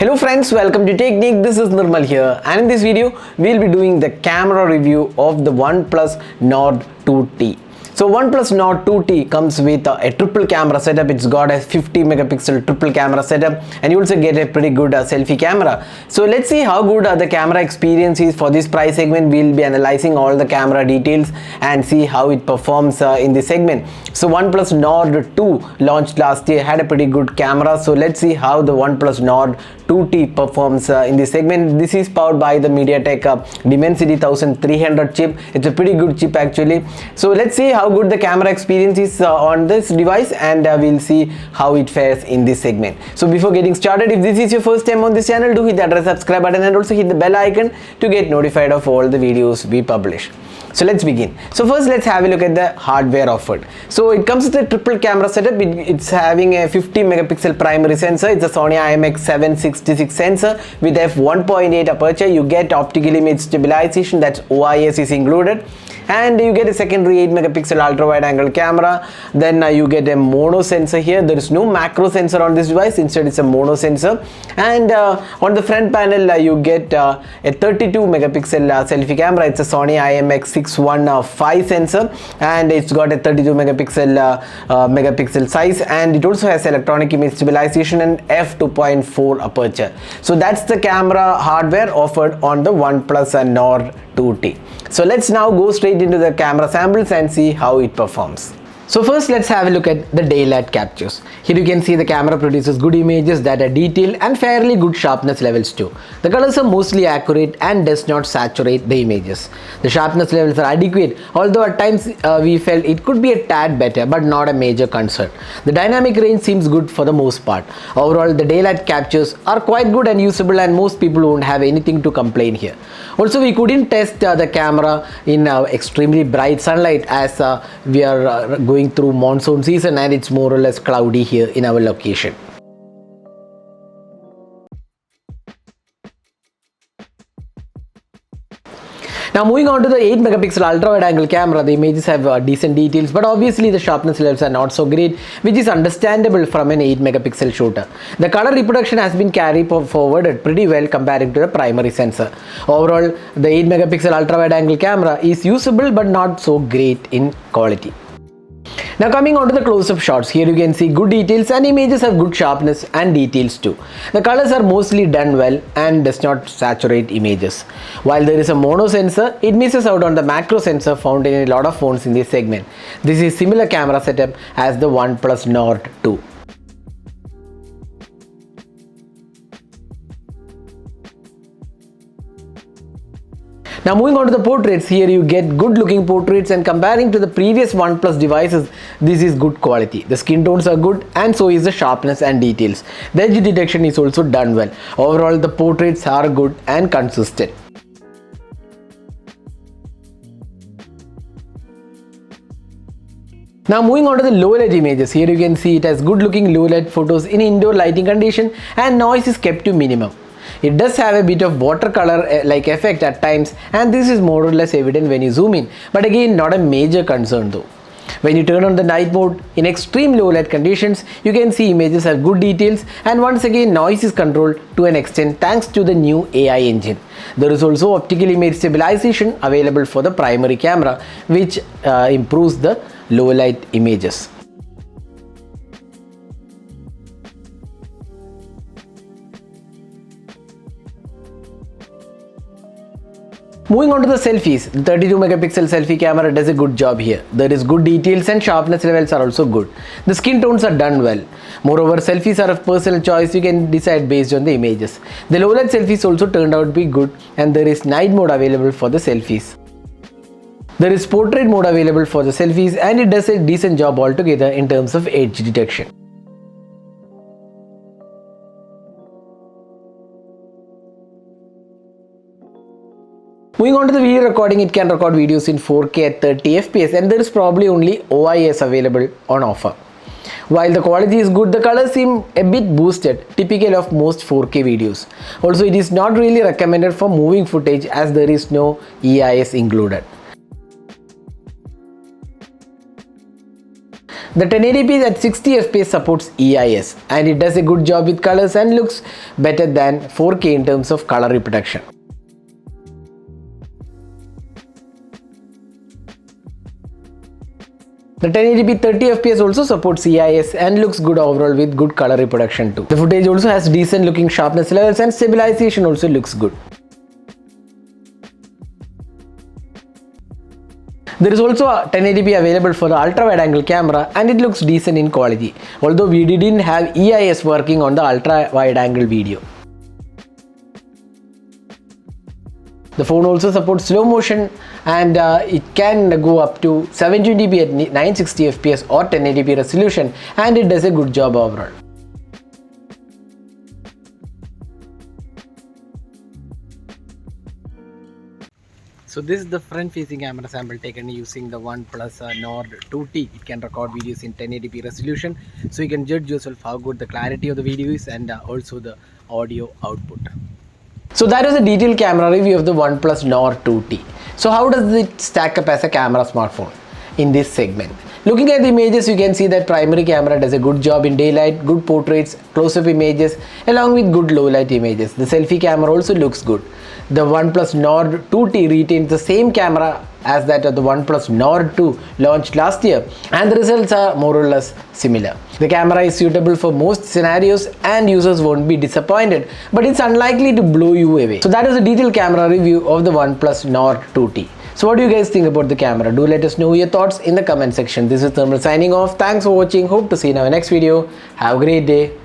Hello friends, welcome to Technique. This is Nirmal here, and in this video we'll be doing the camera review of the OnePlus Nord 2T. So OnePlus Nord 2T comes with a triple camera setup. It's got a 50 megapixel triple camera setup, and you also get a pretty good selfie camera. So let's see how good the camera experience is for this price segment. We'll be analyzing all the camera details and see how it performs in this segment. So OnePlus Nord 2 launched last year, had a pretty good camera. So let's see how the OnePlus Nord 2T performs in this segment. This is powered by the MediaTek Dimensity 1300 chip. It's a pretty good chip actually. So let's see how good the camera experience is on this device, and we'll see how it fares in this segment. So before getting started, if this is your first time on this channel, do hit that red subscribe button and also hit the bell icon to get notified of all the videos we publish. So let's begin. So first let's have a look at the hardware offered. So it comes with a triple camera setup. It's having a 50 megapixel primary sensor. It's a Sony IMX766 sensor with f1.8 aperture. You get optical image stabilization, that's OIS is included, and you get a secondary 8 megapixel ultra wide angle camera. Then you get a mono sensor here. There is no macro sensor on this device, instead it's a mono sensor. And on the front panel you get a 32 megapixel selfie camera. It's a Sony IMX615 sensor, and it's got a 32 megapixel size, and it also has electronic image stabilization and f2.4 aperture. So that's the camera hardware offered on the OnePlus Nord 2T. So let's now go straight into the camera samples and see how it performs. So first let's have a look at the daylight captures. Here you can see the camera produces good images that are detailed and fairly good sharpness levels too. The colors are mostly accurate and does not saturate the images. The sharpness levels are adequate, although at times we felt it could be a tad better, but not a major concern. The dynamic range seems good for the most part. Overall, the daylight captures are quite good and usable, and most people won't have anything to complain here. Also, we couldn't test the camera in extremely bright sunlight, as we are going through monsoon season and it's more or less cloudy here in our location. Now moving on to the 8 megapixel ultra wide angle camera, the images have decent details, but obviously the sharpness levels are not so great, which is understandable from an 8 megapixel shooter. The color reproduction has been carried forward pretty well comparing to the primary sensor. Overall, the 8 megapixel ultra wide angle camera is usable but not so great in quality. Now coming on to the close-up shots, here you can see good details and images have good sharpness and details too. The colors are mostly done well and does not saturate images. While there is a mono sensor, it misses out on the macro sensor found in a lot of phones in this segment. This is similar camera setup as the OnePlus Nord 2. Now moving on to the portraits, here you get good looking portraits, and comparing to the previous OnePlus devices, this is good quality. The skin tones are good and so is the sharpness and details. The edge detection is also done well. Overall, the portraits are good and consistent. Now moving on to the low light images, here you can see it has good looking low light photos in indoor lighting condition, and noise is kept to minimum. It does have a bit of watercolor like effect at times, and this is more or less evident when you zoom in, but again not a major concern though. When you turn on the night mode in extreme low light conditions, you can see images have good details, and once again noise is controlled to an extent thanks to the new AI engine. There is also optical image stabilization available for the primary camera, which improves the low light images. Moving on to the selfies, the 32 megapixel selfie camera does a good job here. There is good details and sharpness levels are also good. The skin tones are done well. Moreover, selfies are of personal choice. You can decide based on the images. The low light selfies also turned out to be good, and there is night mode available for the selfies. There is portrait mode available for the selfies, and it does a decent job altogether in terms of edge detection. Moving on to the video recording, it can record videos in 4K at 30 FPS, and there is probably only OIS available on offer. While the quality is good, the colors seem a bit boosted, typical of most 4K videos. Also, it is not really recommended for moving footage as there is no EIS included. The 1080p at 60 fps supports EIS and it does a good job with colors and looks better than 4K in terms of color reproduction. The 1080p 30 fps also supports EIS and looks good overall with good color reproduction too. The footage also has decent looking sharpness levels and stabilization also looks good. There is also a 1080p available for the ultra wide angle camera and it looks decent in quality, although we didn't have EIS working on the ultra wide angle video. The phone also supports slow motion and it can go up to 720p at 960 fps or 1080p resolution, and it does a good job overall. So this is the front facing camera sample taken using the OnePlus Nord 2T. It can record videos in 1080p resolution, so you can judge yourself how good the clarity of the video is and also the audio output. So that was a detailed camera review of the OnePlus Nord 2T. So how does it stack up as a camera smartphone in this segment? Looking at the images, you can see that primary camera does a good job in daylight, good portraits, close-up images along with good low-light images. The selfie camera also looks good. The OnePlus Nord 2T retains the same camera as that of the OnePlus Nord 2 launched last year, and the results are more or less similar. The camera is suitable for most scenarios and users won't be disappointed, but it's unlikely to blow you away. So that is a detailed camera review of the OnePlus Nord 2T. So what do you guys think about the camera? Do let us know your thoughts in the comment section. This is Thermal signing off. Thanks for watching. Hope to see you in our next video. Have a great day.